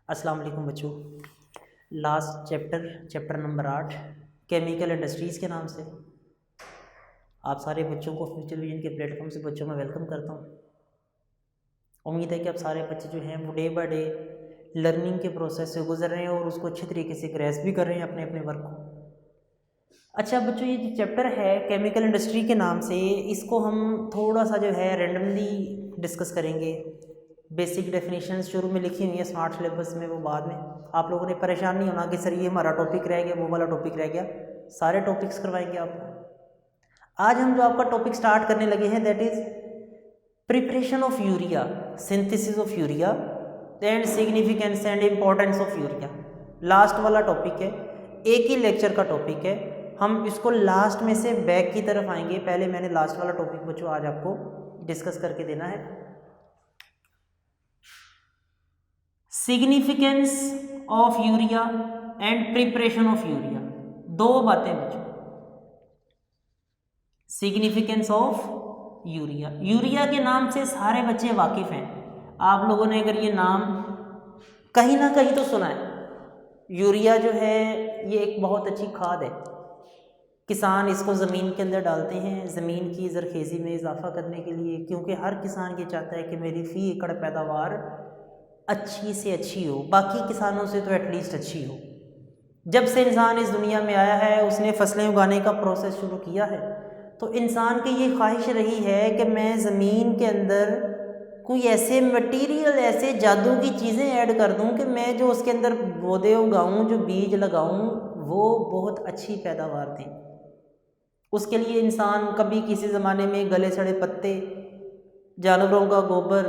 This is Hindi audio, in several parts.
अस्सलाम वालेकुम बच्चों। Last chapter number 8 chemical industries के नाम से आप सारे बच्चों को फ्यूचर विजन के प्लेटफॉर्म से बच्चों में वेलकम करता हूँ। उम्मीद है कि आप सारे बच्चे जो हैं वो डे बाय डे लर्निंग के प्रोसेस से गुजर रहे हैं और उसको अच्छे तरीके से ग्रेस भी कर रहे हैं अपने अपने वर्क को। अच्छा बच्चों, ये जो चैप्टर है केमिकल इंडस्ट्री के नाम से, इसको हम थोड़ा सा जो है रैंडमली डिस्कस करेंगे। बेसिक डेफिनेशंस शुरू में लिखी हुई है स्मार्ट सिलेबस में, वो बाद में। आप लोगों ने परेशान नहीं होना कि सर ये हमारा टॉपिक रह गया, वो वाला टॉपिक रह गया। सारे टॉपिक्स करवाएंगे आपको। आज हम जो आपका टॉपिक स्टार्ट करने लगे हैं that is preparation of urea, synthesis of urea and significance and importance of urea. Last वाला टॉपिक है, एक ही लेक्चर का टॉपिक है। हम इसको लास्ट में से बैक की तरफ आएंगे। पहले मैंने लास्ट वाला टॉपिक बच्चों आज आपको डिस्कस करके देना है। Significance of urea and preparation of urea, दो बातें बच्चों। सिग्निफिकेंस ऑफ यूरिया, यूरिया के नाम से सारे बच्चे वाकिफ हैं। आप लोगों ने अगर ये नाम कहीं ना कहीं तो सुना है। यूरिया जो है ये एक बहुत अच्छी खाद है। किसान इसको ज़मीन के अंदर डालते हैं ज़मीन की ज़रखेज़ी में इजाफा करने के लिए, क्योंकि हर किसान ये चाहता है कि मेरी फ़ी एकड़ पैदावार अच्छी से अच्छी हो, बाकी किसानों से तो एटलीस्ट अच्छी हो। जब से इंसान इस दुनिया में आया है उसने फसलें उगाने का प्रोसेस शुरू किया है, तो इंसान की ये ख्वाहिश रही है कि मैं ज़मीन के अंदर कोई ऐसे मटेरियल, ऐसे जादू की चीज़ें ऐड कर दूं कि मैं जो उसके अंदर पौधे उगाऊं, जो बीज लगाऊं, वो बहुत अच्छी पैदावार दें। उसके लिए इंसान कभी किसी ज़माने में गले सड़े पत्ते, जानवरों का गोबर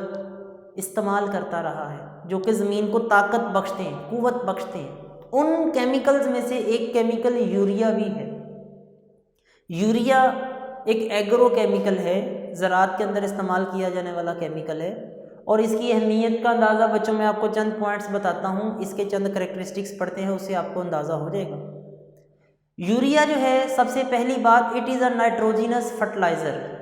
इस्तेमाल करता रहा है, जो कि ज़मीन को ताकत बख्शते हैं, क़ुव्वत बख्शते हैं। उन केमिकल्स में से एक केमिकल यूरिया भी है। यूरिया एक एग्रो केमिकल है, ज़राअत के अंदर इस्तेमाल किया जाने वाला केमिकल है। और इसकी अहमियत का अंदाज़ा बच्चों मैं आपको चंद पॉइंट्स बताता हूँ, इसके चंद करेक्टरिस्टिक्स पढ़ते हैं, उससे आपको अंदाज़ा हो जाएगा। यूरिया जो है, सबसे पहली बात, it is a nitrogenous fertiliser.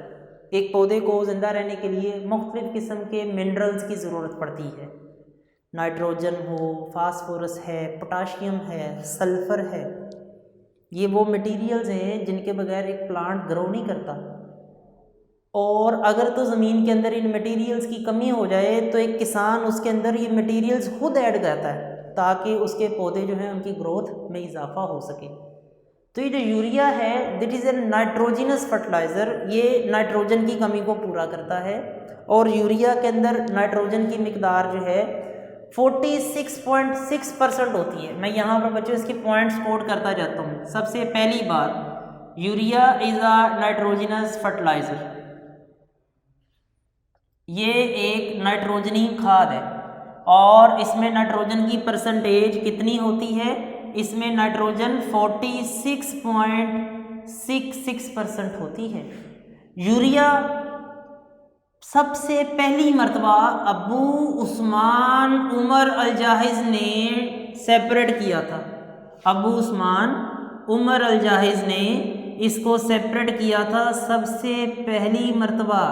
एक पौधे को ज़िंदा रहने के लिए मुख्तलिफ़ किस्म के मिनरल्स की ज़रूरत पड़ती है। नाइट्रोजन हो, फास्फोरस है, पोटाशियम है, सल्फ़र है। ये वो मटेरियल्स हैं जिनके बगैर एक प्लांट ग्रो नहीं करता। और अगर तो ज़मीन के अंदर इन मटेरियल्स की कमी हो जाए तो एक किसान उसके अंदर ये मटेरियल्स खुद ऐड करता है ताकि उसके पौधे जो हैं उनकी ग्रोथ में इजाफा हो सके। तो ये जो यूरिया है that is a nitrogenous fertiliser, ये नाइट्रोजन की कमी को पूरा करता है। और यूरिया के अंदर नाइट्रोजन की मिकदार जो है 46.6% होती है। मैं यहाँ पर बच्चों इसके पॉइंट्स कोड करता जाता हूँ। सबसे पहली बात, urea is a nitrogenous fertiliser. ये एक नाइट्रोजनी खाद है और इसमें नाइट्रोजन की परसेंटेज कितनी होती है? इसमें नाइट्रोजन 46.66% होती है। यूरिया सबसे पहली मर्तबा अबू उस्मान उमर अल-जाहिज़ ने सेपरेट किया था। अबू उस्मान उमर अल-जाहिज़ ने इसको सेपरेट किया था सबसे पहली मर्तबा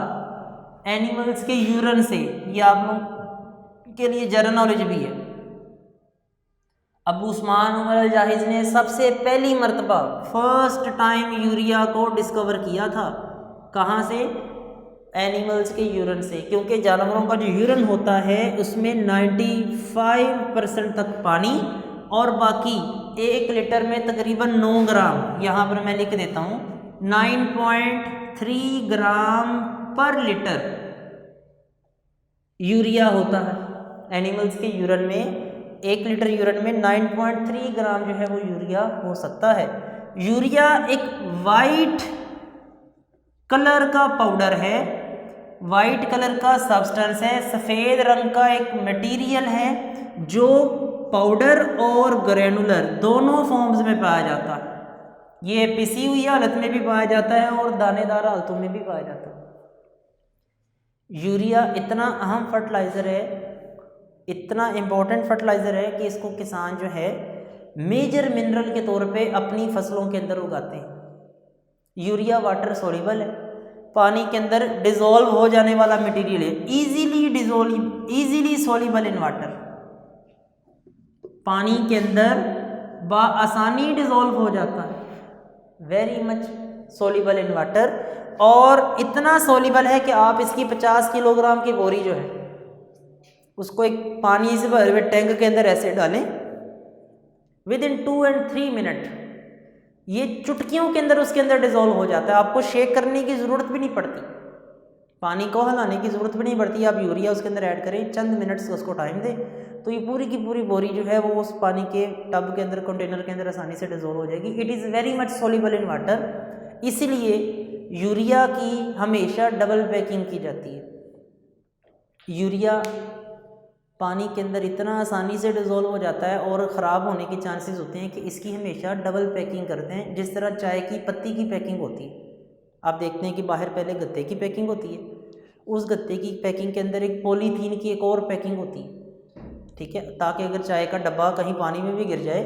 एनिमल्स के यूरिन से। ये आप लोग के लिए जनरल नॉलेज भी है। अबू उस्मान उमर अल-जाहिज़ ने सबसे पहली मर्तबा फर्स्ट टाइम यूरिया को डिस्कवर किया था। कहाँ से? एनिमल्स के यूरिन से, क्योंकि जानवरों का जो यूरिन होता है उसमें 95% तक पानी और बाकी 1 लीटर में तकरीबन 9 ग्राम, यहाँ पर मैं लिख देता हूँ 9.3 ग्राम पर लीटर यूरिया होता है। एनिमल्स के यूरिन में 1 लीटर यूरिन में 9.3 ग्राम जो है वो यूरिया हो सकता है। यूरिया एक वाइट कलर का पाउडर है, वाइट कलर का सब्सटेंस है, सफ़ेद रंग का एक मटेरियल है जो पाउडर और ग्रैनुलर दोनों फॉर्म्स में पाया जाता है। ये पिसी हुई हालत में भी पाया जाता है और दानेदार हालतों में भी पाया जाता है। यूरिया इतना अहम फर्टिलाइज़र है, इतना इम्पोर्टेंट फर्टिलाइज़र है कि इसको किसान जो है मेजर मिनरल के तौर पे अपनी फसलों के अंदर उगाते हैं। यूरिया वाटर सोल्यूबल है, पानी के अंदर डिज़ोल्व हो जाने वाला मटेरियल है, इजीली सोल्यूबल इन वाटर। पानी के अंदर आसानी डिज़ोल्व हो जाता है, very much soluble in water, और इतना सोल्यूबल है कि आप इसकी 50 किलोग्राम की बोरी जो है उसको एक पानी से भरे हुए टैंक के अंदर ऐसे डालें, विद इन 2 and 3 मिनट ये चुटकियों के अंदर उसके अंदर डिज़ोल्व हो जाता है। आपको शेक करने की ज़रूरत भी नहीं पड़ती, पानी को हिलाने की ज़रूरत भी नहीं पड़ती। आप यूरिया उसके अंदर ऐड करें, चंद मिनट्स उसको टाइम दें, तो ये पूरी की पूरी बोरी जो है वो उस पानी के टब के अंदर, कंटेनर के अंदर आसानी से डिज़ोल्व हो जाएगी। It is very much soluble in water, इसीलिए यूरिया की हमेशा डबल पैकिंग की जाती है। यूरिया पानी के अंदर इतना आसानी से डिज़ोल्व हो जाता है और ख़राब होने के चांसेस होते हैं कि इसकी हमेशा डबल पैकिंग करते हैं, जिस तरह चाय की पत्ती की पैकिंग होती है। आप देखते हैं कि बाहर पहले गत्ते की पैकिंग होती है, उस गत्ते की पैकिंग के अंदर एक पॉलीथीन की एक और पैकिंग होती है, ठीक है, ताकि अगर चाय का डब्बा कहीं पानी में भी गिर जाए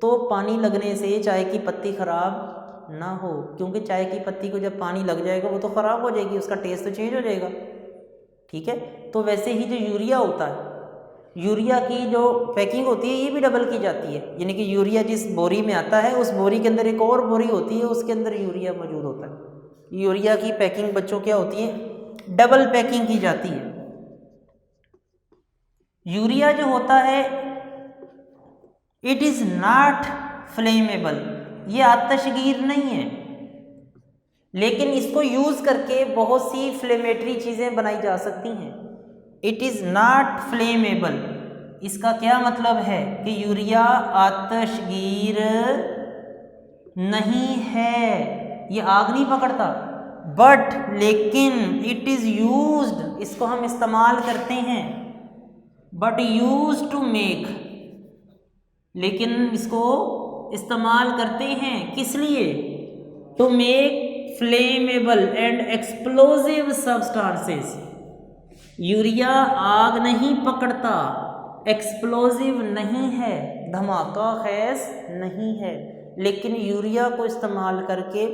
तो पानी लगने से चाय की पत्ती ख़राब ना हो, क्योंकि चाय की पत्ती को जब पानी लग जाएगा वो तो ख़राब हो जाएगी, उसका टेस्ट तो चेंज हो जाएगा, ठीक है। तो वैसे ही जो यूरिया होता है, यूरिया की जो पैकिंग होती है ये भी डबल की जाती है, यानी कि यूरिया जिस बोरी में आता है उस बोरी के अंदर एक और बोरी होती है, उसके अंदर यूरिया मौजूद होता है। यूरिया की पैकिंग बच्चों क्या होती है, डबल पैकिंग की जाती है। यूरिया जो होता है इट इज़ नॉट फ्लेमेबल, ये आतिशगीर नहीं है, लेकिन इसको यूज़ करके बहुत सी फ्लेमेटरी चीज़ें बनाई जा सकती हैं। इट इज़ नॉट फ्लेमेबल, इसका क्या मतलब है कि यूरिया आतिशगीर नहीं है, ये आग नहीं पकड़ता, बट लेकिन इट इज़ यूज्ड, इसको हम इस्तेमाल करते हैं, बट यूज टू मेक, लेकिन इसको इस्तेमाल करते हैं किस लिए, to make flammable and explosive substances. Urea आग नहीं पकड़ता, एक्सप्लोजिव नहीं है, धमाका खैज नहीं है, लेकिन यूरिया को इस्तेमाल करके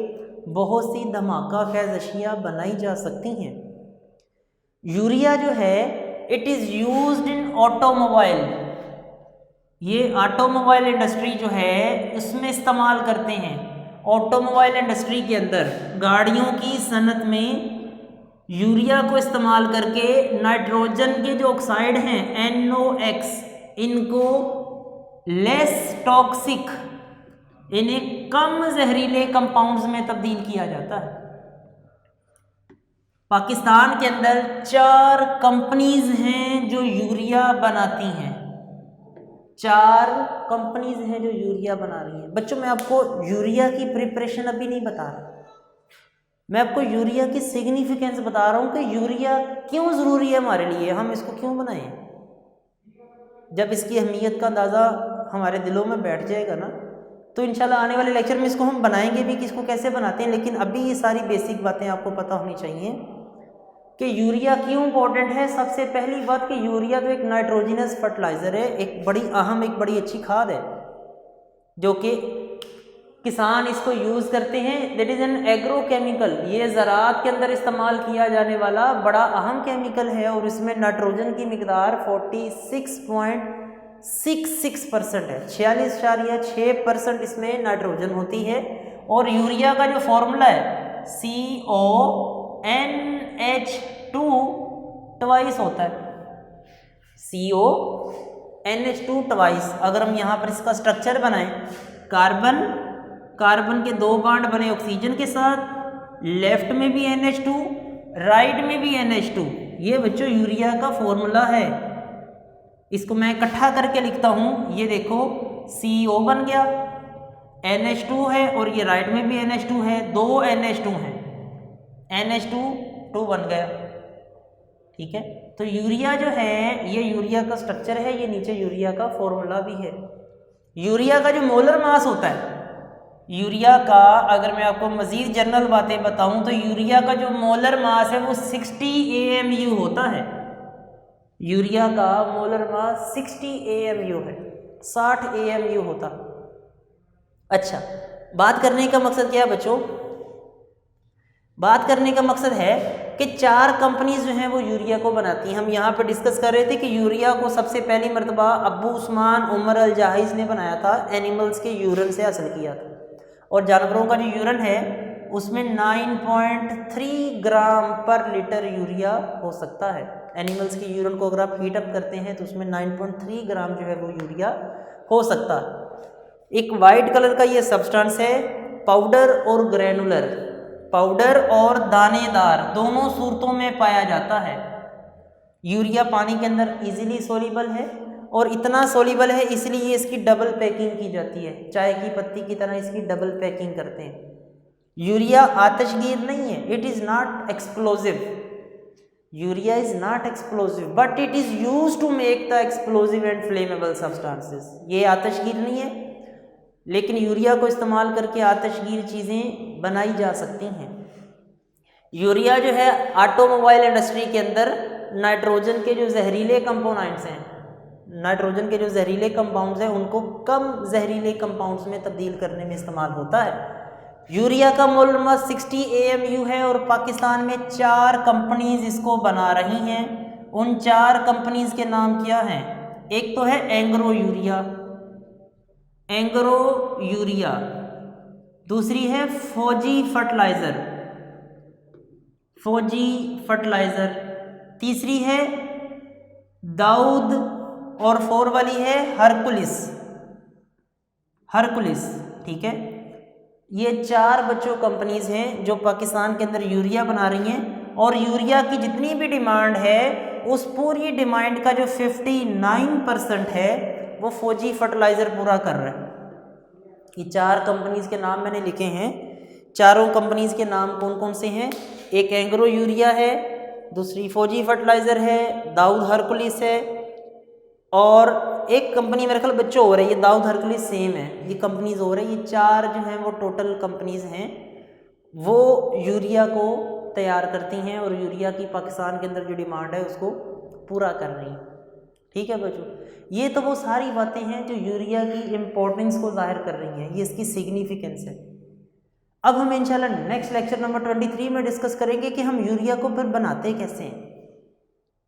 बहुत सी धमाका खैज अशिया बनाई जा सकती हैं। यूरिया जो है it is used in automobile, ये ऑटोमोबाइल इंडस्ट्री जो है उसमें इस्तेमाल करते हैं। ऑटोमोबाइल इंडस्ट्री के अंदर गाड़ियों की सनत में यूरिया को इस्तेमाल करके नाइट्रोजन के जो ऑक्साइड हैं NOx, इनको लेस टॉक्सिक, इन्हें कम जहरीले कंपाउंड्स में तब्दील किया जाता है। पाकिस्तान के अंदर 4 कंपनीज हैं जो यूरिया बनाती हैं, 4 कंपनीज हैं जो यूरिया बना रही हैं। बच्चों मैं आपको यूरिया की प्रिपरेशन अभी नहीं बता रहा, मैं आपको यूरिया की सिग्निफिकेंस बता रहा हूँ कि यूरिया क्यों ज़रूरी है हमारे लिए, हम इसको क्यों बनाएं। जब इसकी अहमियत का अंदाज़ा हमारे दिलों में बैठ जाएगा ना, तो इंशाल्लाह आने वाले लेक्चर में इसको हम बनाएंगे भी कि इसको कैसे बनाते हैं। लेकिन अभी ये सारी बेसिक बातें आपको पता होनी चाहिए कि यूरिया क्यों इम्पोर्टेंट है। सबसे पहली बात कि यूरिया तो एक नाइट्रोजिनस फर्टिलाइज़र है, एक बड़ी अहम, एक बड़ी अच्छी खाद है जो कि किसान इसको यूज़ करते हैं। That is an agro chemical, ये ज़राअत के अंदर इस्तेमाल किया जाने वाला बड़ा अहम केमिकल है और इसमें नाइट्रोजन की मिकदार 46.66% है, 46.6% इसमें नाइट्रोजन होती है। और यूरिया का जो फॉर्मूला है CONH2 ट्वाइस होता है, CONH2 ट्वाइस। अगर हम यहाँ पर इसका स्ट्रक्चर बनाएं, कार्बन के 2 बॉन्ड बने ऑक्सीजन के साथ, लेफ्ट में भी NH2, राइट में भी NH2, ये बच्चों यूरिया का फॉर्मूला है। इसको मैं इकट्ठा करके लिखता हूँ, ये देखो CO बन गया, NH2 है और ये राइट में भी NH2 है, 2 NH2 हैं, NH2 बन गया, ठीक है। तो यूरिया जो है ये यूरिया का स्ट्रक्चर है, ये नीचे यूरिया का फॉर्मूला भी है। यूरिया का जो मोलर मास होता है, यूरिया का अगर मैं आपको मज़ीद जनरल बातें बताऊं तो यूरिया का जो मोलर मास है वो 60 AMU होता है। यूरिया का मोलर मास 60 AMU है, 60 AMU होता। अच्छा, बात करने का मकसद क्या है बच्चों? बात करने का मकसद है कि 4 कंपनीज जो हैं वो यूरिया को बनाती हैं। हम यहाँ पे डिस्कस कर रहे थे कि यूरिया को सबसे पहली मरतबा अब्बू उस्मान उमर अल जाहिज ने बनाया था, एनिमल्स के यूरन से हासिल किया था। और जानवरों का जो यूरन है उसमें 9.3 ग्राम पर लीटर यूरिया हो सकता है। एनिमल्स के यूरन को अगर आप हीट अप करते हैं तो उसमें 9.3 ग्राम जो है वो यूरिया हो सकता है। एक वाइट कलर का ये सब्सटेंस है, पाउडर और ग्रैनुलर, पाउडर और दानेदार दोनों सूरतों में पाया जाता है। यूरिया पानी के अंदर इजीली सोल्यूबल है और इतना सोल्यूबल है इसलिए इसकी डबल पैकिंग की जाती है। चाय की पत्ती की तरह इसकी डबल पैकिंग करते हैं। यूरिया आतिशगीर नहीं है, it is not explosive. Urea is not explosive but it is use to make the explosive and flammable substances. ये आतिशगीर नहीं है, लेकिन यूरिया को इस्तेमाल करके आतिशगीर चीज़ें बनाई जा सकती हैं। यूरिया जो है ऑटोमोबाइल इंडस्ट्री के अंदर नाइट्रोजन के जो जहरीले कंपोनेंट्स हैं, नाइट्रोजन के जो जहरीले कंपाउंड्स हैं उनको कम जहरीले कंपाउंड्स में तब्दील करने में इस्तेमाल होता है। यूरिया का मोल नंबर 60 AMU है और पाकिस्तान में 4 कंपनीज इसको बना रही हैं। उन 4 कंपनीज के नाम क्या हैं? एक तो है एंग्रो यूरिया, एंग्रो यूरिया, दूसरी है फौजी फर्टिलाइज़र, फौजी फर्टिलाइज़र, तीसरी है दाऊद और 4 वाली है हरकुलिस, हरकुलिस। ठीक है, ये 4 बच्चों कंपनीज हैं जो पाकिस्तान के अंदर यूरिया बना रही हैं और यूरिया की जितनी भी डिमांड है उस पूरी डिमांड का जो 59% है वो फौजी फर्टिलाइज़र पूरा कर रहा है। ये 4 कंपनीज के नाम मैंने लिखे हैं। चारों कंपनीज के नाम कौन कौन से हैं? एक एंग्रो यूरिया है, दूसरी फौजी फर्टिलाइज़र है, दाऊद हरकुलिस है और एक कंपनी मेरे ख्याल बच्चों हो रही है, ये दाऊद हरकुलिस सेम है, ये कंपनीज हो रही है। ये 4 जो हैं वो टोटल कंपनीज हैं, वो यूरिया को तैयार करती हैं और यूरिया की पाकिस्तान के अंदर जो डिमांड है उसको पूरा कर रही हैं। ठीक है बच्चों, ये तो वो सारी बातें हैं जो यूरिया की इम्पोर्टेंस को जाहिर कर रही हैं, ये इसकी सिग्निफिकेंस है। अब हम इंशाल्लाह नेक्स्ट लेक्चर नंबर 23 में डिस्कस करेंगे कि हम यूरिया को फिर बनाते कैसे हैं।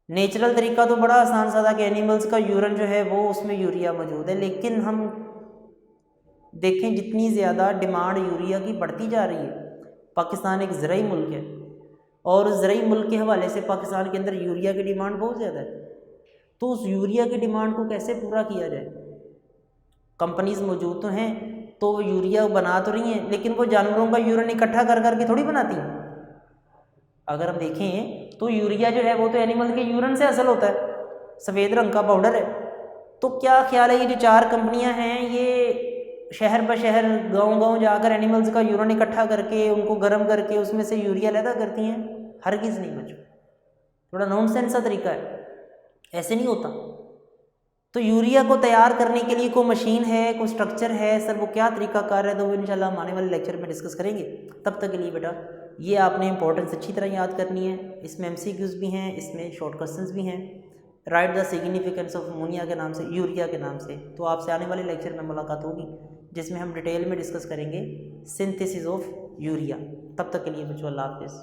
नेचुरल तरीका तो बड़ा आसान सादा कि एनिमल्स का यूरन जो है वो उसमें यूरिया मौजूद है, लेकिन हम देखें जितनी ज़्यादा डिमांड यूरिया की बढ़ती जा रही है, पाकिस्तान एक ज़राई मुल्क है और ज़राई मुल्क के हवाले से पाकिस्तान के अंदर यूरिया की डिमांड बहुत ज़्यादा है। तो उस यूरिया की डिमांड को कैसे पूरा किया जाए? कंपनीज मौजूद तो हैं, तो यूरिया बना तो रही हैं, लेकिन वो जानवरों का यूरन इकट्ठा कर करके थोड़ी बनाती हैं। अगर हम देखें तो यूरिया जो है वो तो एनिमल के यूरन से हासिल होता है, सफ़ेद रंग का पाउडर है। तो क्या ख्याल है ये जो 4 कंपनियां हैं ये शहर ब शहर गांव-गांव जाकर एनिमल्स का यूरन इकट्ठा करके उनको गर्म करके उसमें से यूरिया पैदा करती हैं? हरगिज़ नहीं बच्चों, थोड़ा नॉनसेंस सा तरीका है, ऐसे नहीं होता। तो यूरिया को तैयार करने के लिए कोई मशीन है, कोई स्ट्रक्चर है, सर वो क्या तरीकाकार है, तो वो इंशाल्लाह हम आने वाले लेक्चर में डिस्कस करेंगे। तब तक के लिए बेटा ये आपने इंपॉर्टेंस अच्छी तरह याद करनी है। इसमें MCQs भी हैं, इसमें शॉर्ट क्वेश्चंस भी हैं। Right the significance of ammonia के नाम से, यूरिया के नाम से। तो आपसे आने वाले लेक्चर में मुलाकात होगी जिसमें हम डिटेल में डिस्कस करेंगे सिंथेसिस ऑफ यूरिया। तब तक के लिए बच्चों अल्लाह हाफिज़।